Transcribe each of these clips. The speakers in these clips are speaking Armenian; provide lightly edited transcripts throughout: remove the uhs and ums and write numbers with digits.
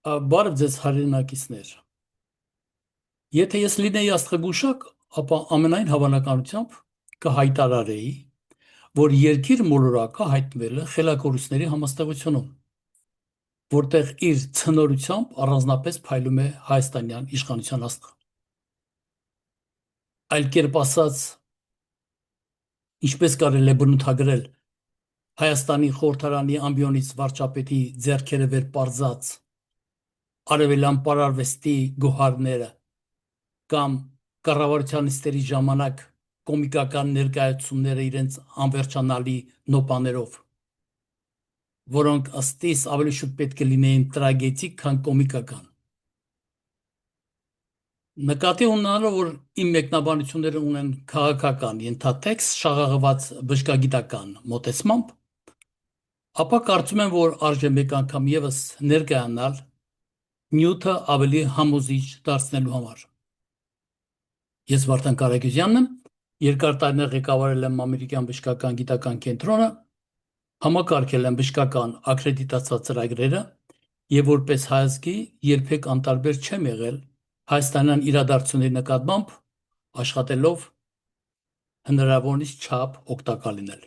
Բարև ձեզ հայրենակիցներ։ Եթե ես լինեի աստղագուշակ, ապա ամենայն հավանականությամբ կհայտարարեի, որ երկիր մոլորակը հայտնվել է խելագարությունների համաստեղությունում, որտեղ իր ցնորությամբ առանձնապես փայլում է հայաստանյան իշխանության աստղը։ Այլ կերպ ասած, ինչպես կարելի է բնութագրել Հայաստանի խորհրդարանի ամբիոնից վարչապետի ձեռքերը վեր պարզած արևելյան պարարվեստի գոհարները կամ կառավարության նիստերի ժամանակ կոմիկական ներկայացումները իրենց անվերջանալի նոպաներով, որոնք ըստիս ավելի շուտ պետք է լինեին տրագեդիկ, քան կոմիկական։ Նկատի ունենալով, որ իմ մեկնաբանությունները ունեն քաղաքական ենթատեքստ շաղաղված բժշկագիտական մոտեցմամբ, ապա կարծում եմ, որ արժե մեկ անգամ ևս ներկայանալ նյութը ավելի համոզիչ դարձնելու համար։ Ես Վարդան Կարագյուզյանն եմ, երկար տարիներ ղեկավարել եմ ամերիկյան բժշկական գիտական կենտրոնը, համակարգել եմ բժշկական ակրեդիտացված ծրագրերը եւ որպես հայազգի երբեք անտարբեր չեմ եղել հայաստանյան իրադարձությունների նկատմամբ աշխատելով հնարավորինս չափ օգտակար լինել։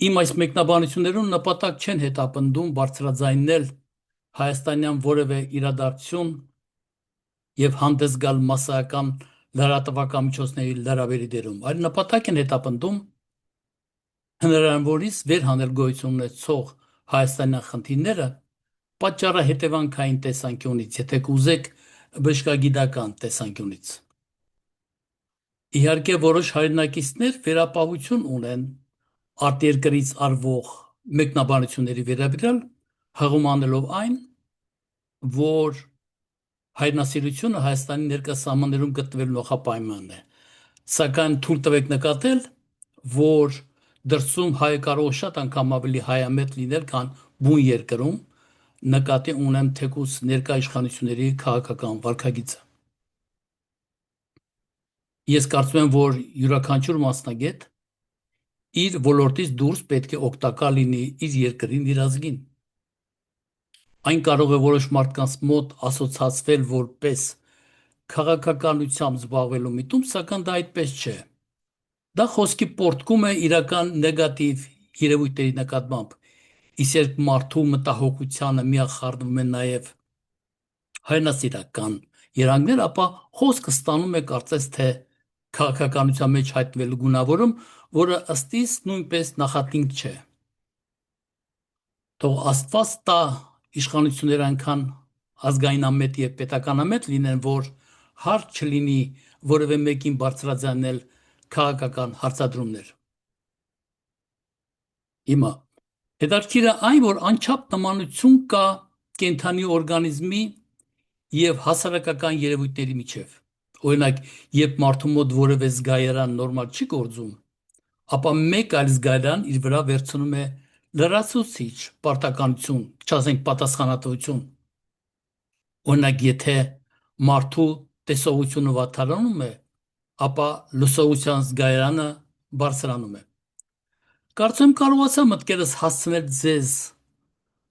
Իմ այս մեկնաբանություններում նպատակ չեն հետապնդում բարձրաձայնել հայաստանյան որևէ իրադարձություն եւ հանդես գալ մասսայական լրատվական միջոցների լրավերի դերում, այլ նպատակ են հետապնդում հնարավորինս վերհանել գոյություն ունեցող հայաստանյան խնդիրները պատճառահետևանքային տեսանկյունից, եթե կուզեք բժշկագիտական տեսանկյունից։ Իհարկե որոշ հայրենակիցներ վերապահություն ունեն արտերկրից արվող մեկնաբանությունների վերաբերյալ, հղում անելով այն, որ հայրենասիրությունը Հայաստանի ներկա սահմաններում գտնվելու նախապայմանն է, սակայն թույլ տվեք նկատել, որ դրսում հայը կարող է շատ անգամ ավելի հայամետ լինել, քան բուն երկրում, նկատի ունեմ թեկուզ ներկա իշխանությունների քաղաքական վարքագիծը։ Ես կարծում եմ, որ յուրաքանչյուր մասնագետ իր ոլորտից դուրս պետք է օգտակար լինի իր երկրին, իր ազգին։ Այն կարող է որոշ մարդկանց մոտ ասոցացվել որպես քաղաքականությամբ զբաղվելու միտում, սակայն դա այդպես չէ։ Դա խոսքի պոռթկում է իրական նեգատիվ երևույթների նկատմամբ, իսկ մարդու մտահոգությանը միախառնվում են նաև հայրենասիրական երանգներ, ապա խոսքը ստանում է կարծես թե քաղաքականության մեջ հայտնվելու գունավորում, որը ըստիս նույնպես նախատինք չէ։ Թող Աստված տա իշխանությունները այնքան ազգայնամետ եւ պետականամետ լինեն, որ հարկ չլինի որևէ մեկին բարձրաձայնել քաղաքական հարցադրումներ։ Հիմա հետաքրքիրը այն, որ անչափ նմանություն կա կենդանի օրգանիզմի եւ հասարակական երևույթների միջև։ Օրինակ, երբ մարդու մոտ որևէ զգայարան նորմալ չի գործում, ապա մեկ այլ զգայարան իր վրա վերցնում է լրացուցիչ պարտականություն, չասենք պատասխանատվություն։ Օրինակ, եթե մարդու տեսողությունը վատթարանում է, ապա լսողության զգայարանը բարձրանում է։ Կարծում եմ կարողացա մտքերս հասցնել ձեզ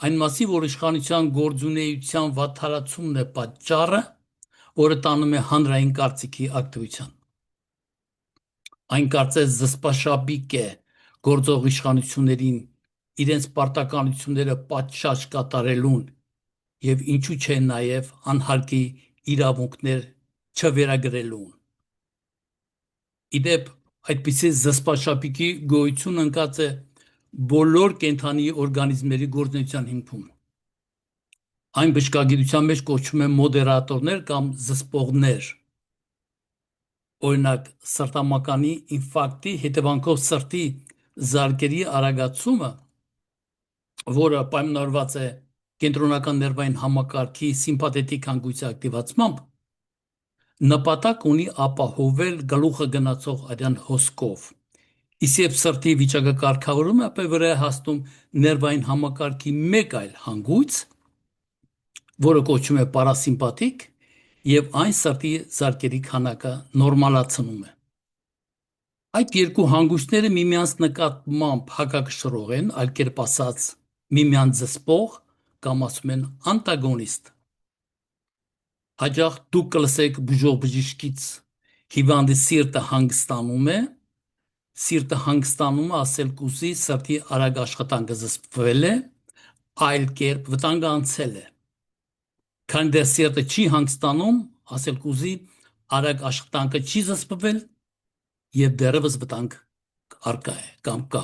այն մասի, որ իշխանության գործունեության վատթարացումն է պատճառը, որը տանում է հանրային կարծիքի ակտիվության։ Այն կարծես զսպաշապիկ է գործող իշխանություններին իրենց պարտականությունները պատշաճ կատարելուն եւ ինչու՞ չէ նաեւ անհարկի իրավունքներ չվերագրելուն։ Իդեպ այդպիսի զսպաշապիկի գոյությունը ընկած է բոլոր կենդանի օրգանիզմների գործունեության հիմքում։ Այն բժշկագիտության մեջ կոչվում է մոդերատորներ կամ զսպողներ։ Օրինակ, սրտամկանի ինֆարկտի հետևանքով սրտի զարկերի արագացումը, որը պայմանավորված է կենտրոնական ներվային համակարգի սիմպաթետիկ հանգույցի ակտիվացմամբ, նպատակ ունի ապահովել գլուխը գնացող արյան հոսքով, իսկ երբ սրտի վիճակը կարգավորվում է, ապա վրա է հասնում ներվային համակարգի մեկ այլ հանգույց, որը կոչվում է պարասիմպաթիկ, եւ այն սրտի զարկերի քանակը նորմալացնում է։ Այդ երկու հանգույցները միմյանց նկատմամբ հակակշռող են, այլ կերպ ասած, միմյանց զսպող, կամ ասում են անտագոնիստ։ Հաճախ դուք կլսեք բուժող բժիշկից հիվանդի սիրտը հանգստանում է, սիրտը հանգստանում է, ասել կուզի սրտի արագ աշխատանքը զսպվել է, այլ կերպ վտանգը անցել է։ Քանի դեռ սիրտը չի հանգստանում, ասել կուզի արագ աշխատանքը չի զսպվել եւ դեռևս վտանգ արկա է կամ կա։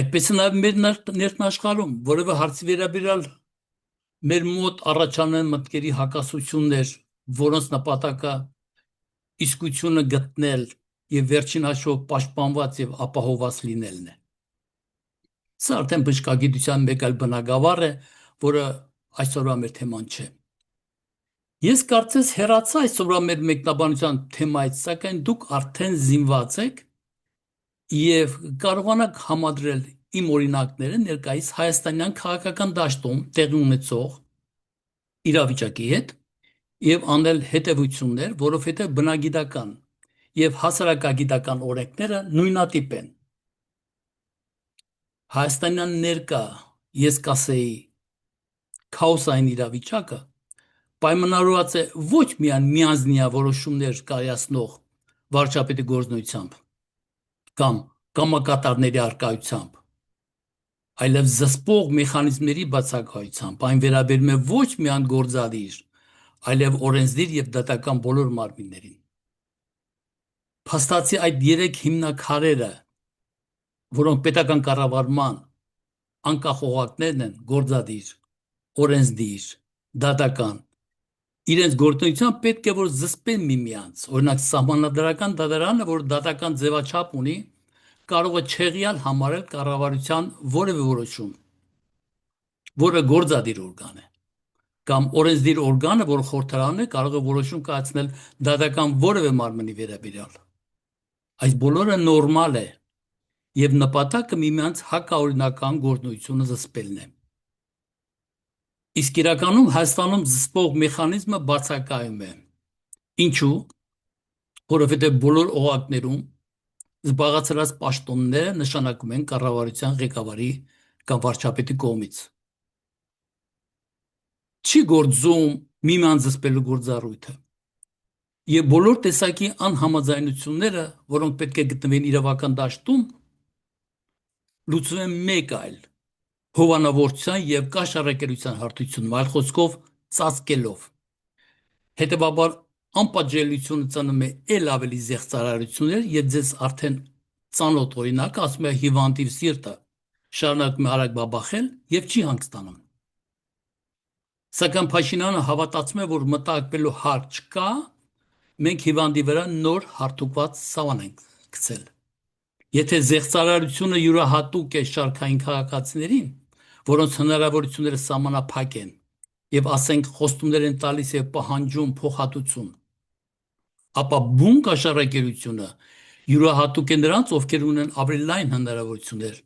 Այդպես է նաև մեր ներքնաշխարհում, որևէ հարցի վերաբերյալ մեր մոտ առաջանում են մտքերի հակասություններ, որոնց նպատակը իսկությունը գտնել եւ վերջին հաշվով պաշտպանված եւ ապահովված լինելն է։ Սա արդեն բժշկագիտության մեկ այլ բնագավառ է, որը այսօրվա մեր թեման չէ։ Ես կարծես հեռացա այսօրվա մեր մեկնաբանության թեմայից, սակայն դուք արդեն զինված եք եւ կարողանաք համադրել իմ օրինակները ներկայիս հայաստանյան քաղաքական դաշտում տեղի ունեցող իրավիճակի հետ եւ անել հետեւություններ, որովհետեւ բնագիտական եւ հասարակագիտական օրենքները նույնատիպ են։ Հայաստանյան ներկա, ես կասեի, քաոսային իրավիճակը պայմանավորված է ոչ միայն միանձնյա որոշումներ կայացնող վարչապետի գործունեությամբ կամ կամակատարների արկայությամբ, այլև զսպող մեխանիզմների բացակայությամբ, այն վերաբերում է ոչ միայն գործադիր, այլև օրենսդիր եւ դատական բոլոր մարմիններին։ Փաստացի այդ երեք հիմնաքարերը, որոնք պետական կառավարման անկախ օղակներն են, գործադիր, օրենսդիր, դատական, իրենց գործունեությամբ պետք է որ զսպեն միմյանց։ Օրինակ սահմանադրական դատարանը, որ դատական ձևաչափ ունի, կարող է չեղյալ համարել կառավարության որևէ որոշում, որը գործադիր օրգան է, կամ օրենսդիր օրգանը, որ խորհրդարանն է, կարող է որոշում կայացնել դատական որևէ մարմնի վերաբերյալ։ Այս բոլորը նորմալ է եւ նպատակը միմյանց հակաօրինական գործունեությունը զսպելն է։ Իսկ իրականում Հայաստանում զսպող մեխանիզմը բացակայում է։ Ինչու՞։ Որովհետեւ բոլոր օղակներում զբաղացրած պաշտոնները նշանակում են կառավարության ղեկավարի կամ վարչապետի կողմից։ Չի գործում միմյանց զսպելու գործառույթը։ Եվ բոլոր տեսակի անհամաձայնությունները, որոնք պետք է գտնվեն իրավական դաշտում, լուծվում են մեկ այլ հովանավորության եւ կաշառակերության հարթությունում, այլ խոսքով ծածկելով։ Հետևաբար անպատժելիությունը ծնում է ել ավելի զեղծարարություններ եւ ձեզ արդեն ծանոթ օրինակ ասում է հիվանդի սիրտը շարունակում է արագ բաբախել եւ չի հանգստանում։ Սակայն Փաշինյանը հավատացում է, որ մտահոգվելու հարկ չկա, մենք հիվանդի վրա նոր հարթուկված սավան ենք գցել։ Եթե զեղծարարությունը յուրահատուկ է շարքային քաղաքացիներին, որոնց հնարավորությունները սահմանափակ են, եւ ասենք խոստումներ են տալիս եւ պահանջում փոխհատուցում, ապա բուն կաշառակերությունը յուրահատուկ է նրանց, ովքեր ունեն ավելի լայն հնարավորություններ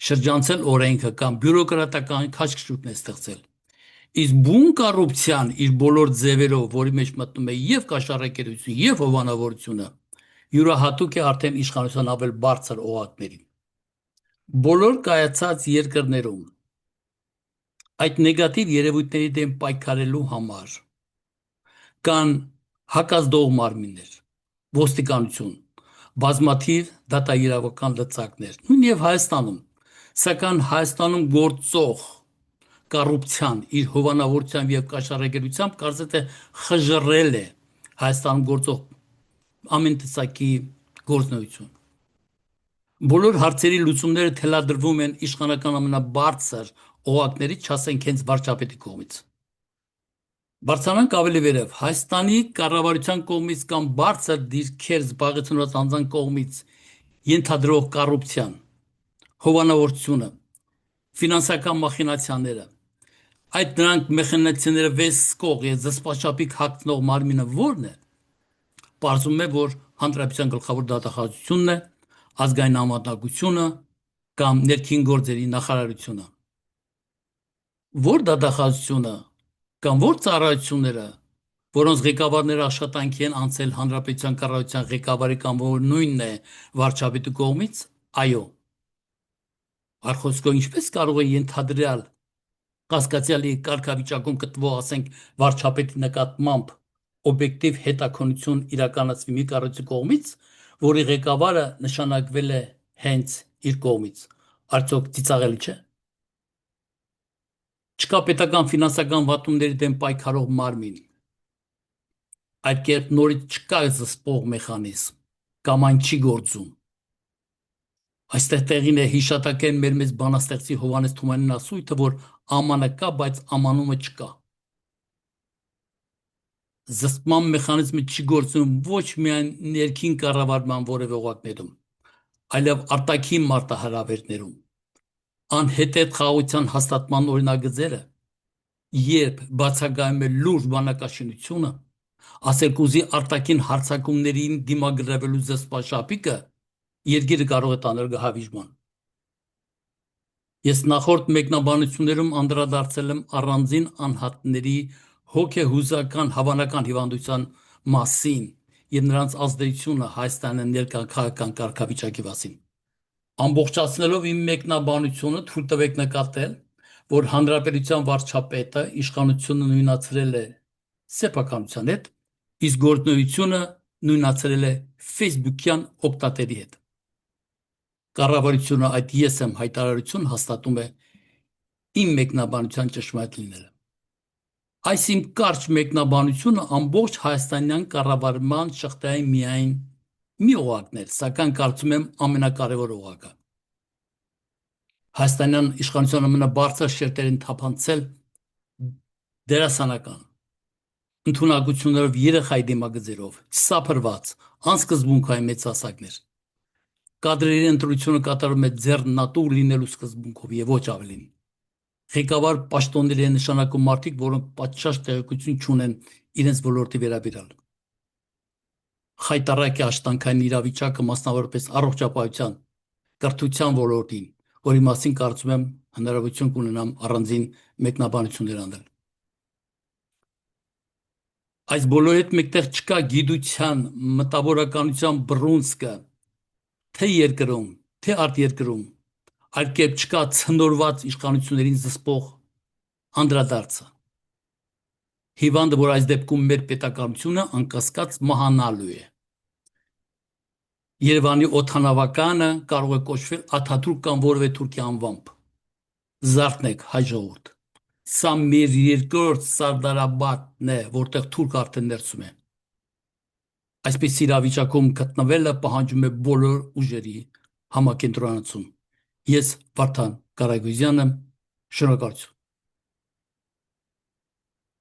շրջանցել օրենքը կամ բյուրոկրատական քաշքշուկներ ստեղծել։ Իսկ բուն կոռուպցիան իր բոլոր ձևերով, որի մեջ մտնում է եւ կաշառակերություն, եւ հովանավորությունը, յուրահատուկ է արդեն իշխանության ավել բարձր օղակներին։ Բոլոր կայացած երկրներում այդ նեգատիվ երևույթների դեմ պայքարելու համար կան հակազդող մարմիններ, ոստիկանություն, բազմաթիվ դատաիրավական լծակներ, նույն եւ Հայաստանում, սակայն Հայաստանում գործող կոռուպցիան իր հովանավորությամբ եւ կաշառակերությամբ կարծես թե խժռել է Հայաստանում գործող ամեն տեսակի գործունեություն։ Բոլոր հարցերի լուծումները թելադրվում են իշխանական ամենաբարձր օղակներից, չասենք հենց վարչապետի կողմից։ Բարձրանանք ավելի վերև, Հայաստանի կառավարության կողմից կամ բարձր դիրքեր զբաղեցնող անձանց կողմից ենթադրող կոռուպցիան, հովանավորությունը, ֆինանսական մախինացիաները, այդ նրանք մեխանիզմները վեսկող եւ զսպաչափիկ հագնող մարմինը ո՞րն է։ Պարզվում է, որ Հանրապետության գլխավոր դատախազությունն է, ազգային անվտանգությունը կամ ներքին գործերի նախարարությունը։ Որ դատախազությունը կամ որ ծառայությունները, որոնց ղեկավարները աշխատանքի են անցել Հանրապետության կառավարության ղեկավարի կամ որ նույնն է վարչապետի կողմից, այո, Արխոսկո ինչպես կարող է ենթադրյալ կասկածյալի կարգավիճակում գտնվող, ասենք, վարչապետի նկատմամբ օբյեկտիվ հետաքննություն իրականացվի մի կառույցի կողմից, որի ղեկավարը նշանակվել է հենց իր կողմից, արդյոք ծիծաղելի չէ։ Չկա պետական ֆինանսական վատումների դեմ պայքարող մարմին, այդ կերպ նորից չկա զսպող մեխանիզմ, կամ այն չի գործում։ Այստեղ տեղին է հիշատակեն մեր մեծ բանաստեղծի Հովհաննես Թումանյանն ասույթը, որ ամանը կա, բայց ամանումը չկա։ Զսպման մեխանիզմը չի գործում ոչ միայն ներքին կառավարման որևէ օղակներում, այլև արտաքին մարտահրավերներում։ Անհետեթ խաղաղության հաստատման օրինագծերը, երբ բացակայում է լուրջ բանակաշինությունը, ասել կուզի արտաքին հարձակումներին դիմագրավելու զսպաշապիկը, երկիրը կարող է տանել գահավիժման։ Ես նախորդ մեկնաբանություններում անդրադարձել եմ առանձին անհատների հոգեհուզական հավանական հիվանդության մասին եւ նրանց ազդեցությունը Հայաստանի ներկա քաղաքական կարգավիճակի մասին։ Ամբողջացնելով իմ մեկնաբանությունը թույլ տվեք նկատել, որ հանրապետության վարչապետը իշխանությունը նույնացրել է սեփականության հետ, իսկ գործունեությունը նույնացրել է Facebook-յան օգտատերի հետ։ Կառավարությունը այդ ես եմ հայտարարություն հաստատում է իմ մեկնաբանության ճշմարիտ լինելը։ Այս իմ կարճ մեկնաբանությունը ամբողջ հայաստանյան կառավարման շղթայի միայն մի օղակն էր, սակայն կարծում եմ ամենակարևոր օղակը։ Հայաստանյան իշխանության ամենաբարձր շերտերին թափանցել դերասանական ընդունակություններով երեխայի դիմագծերով, սափրված, անսկզբունքային մեծահասակներ։ Կադրերի ընտրությունը կատարում է ձեռնատու լինելու սկզբունքով եւ ոչ ավելին։ Ղեկավար պաշտոնների են նշանակում մարդիկ, որոնք պատշաճ տեղեկություն չունեն իրենց ոլորտի վերաբերյալ։ Խայտառակի աշխատանքային իրավիճակը, մասնավորապես առողջապահության, կրթության ոլորտին, որի մասին կարծում եմ հնարավորություն կունենամ առանձին մեկնաբանություններ անել։ Այս բոլորի հետ մեկտեղ չկա գիտության, մտավորականության բռունցքը, թե երկրում, թե արտերկրում, այլ կերպ չկա ցնորված իշխանություններին զսպող անդրադարձը։ Հիվանդը, որ այս դեպքում մեր պետականությունը անկասկած մահանալու է։ Երևանի օդանավականը կարող է կոչվել Աթաթուրք կամ որևէ թուրքի անվամբ։ Զարթնեք, հայ ժողովուրդ։ Սա մեր երկրորդ Սարդարաբադն է, որտեղ թուրք արդեն ներսում է։ Այսպես իրավիճակում գտնվելը պահանջում է բոլոր ուժերի համակենտրոնացում։ Ես Վարդան Կարագոզյանը, շնորհակալություն։